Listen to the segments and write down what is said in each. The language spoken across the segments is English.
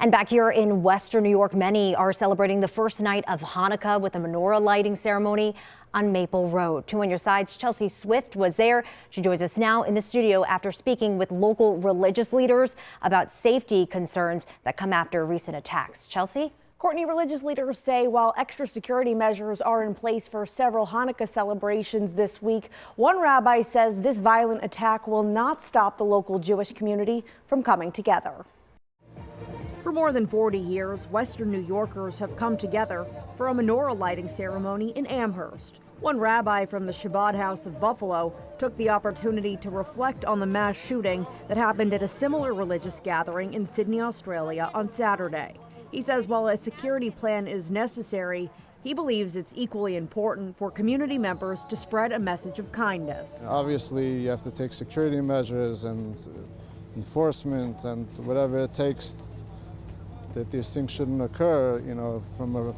And back here in Western New York, many are celebrating the first night of Hanukkah with a menorah lighting ceremony on Maple Road. 2 on your side's Chelsea Swift was there. She joins us now in the studio after speaking with local religious leaders about safety concerns that come after recent attacks. Chelsea? Courtney, religious leaders say while extra security measures are in place for several Hanukkah celebrations this week, one rabbi says this violent attack will not stop the local Jewish community from coming together. For more than 40 years, Western New Yorkers have come together for a menorah lighting ceremony in Amherst. One rabbi from the Shabbat House of Buffalo took the opportunity to reflect on the mass shooting that happened at a similar religious gathering in Sydney, Australia on Saturday. He says while a security plan is necessary, he believes it's equally important for community members to spread a message of kindness. Obviously, you have to take security measures and enforcement and whatever it takes that these things shouldn't occur, from a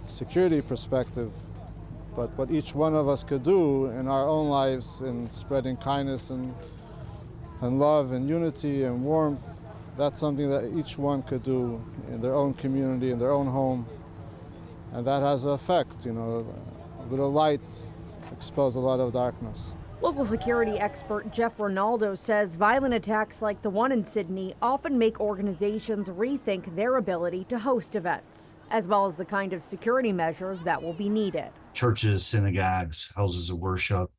security perspective. But what each one of us could do in our own lives in spreading kindness and love and unity and warmth, that's something that each one could do in their own community, in their own home. And that has an effect, a little light expels a lot of darkness. Local security expert Jeff Ronaldo says violent attacks like the one in Sydney often make organizations rethink their ability to host events, as well as the kind of security measures that will be needed. Churches, synagogues, houses of worship,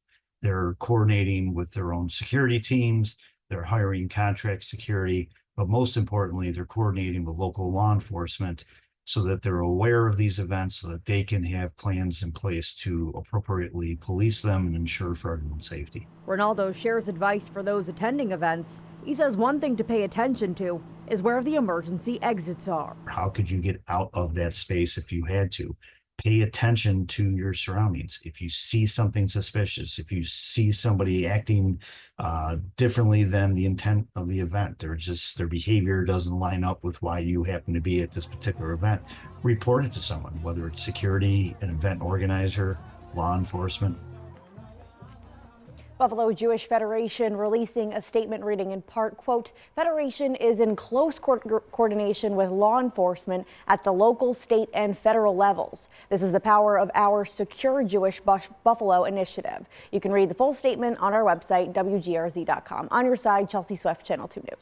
they're coordinating with their own security teams, they're hiring contract security, but most importantly, they're coordinating with local law enforcement so that they're aware of these events so that they can have plans in place to appropriately police them and ensure for everyone's safety. Ronaldo shares advice for those attending events. He says one thing to pay attention to is where the emergency exits are. How could you get out of that space if you had to? Pay attention to your surroundings. If you see something suspicious, if you see somebody acting differently than the intent of the event, their behavior doesn't line up with why you happen to be at this particular event, report it to someone, whether it's security, an event organizer, law enforcement. Buffalo Jewish Federation releasing a statement reading in part, quote, Federation is in close coordination with law enforcement at the local, state, and federal levels. This is the power of our Secure Jewish Buffalo initiative. You can read the full statement on our website, WGRZ.com. On your side, Chelsea Swift, Channel 2 News.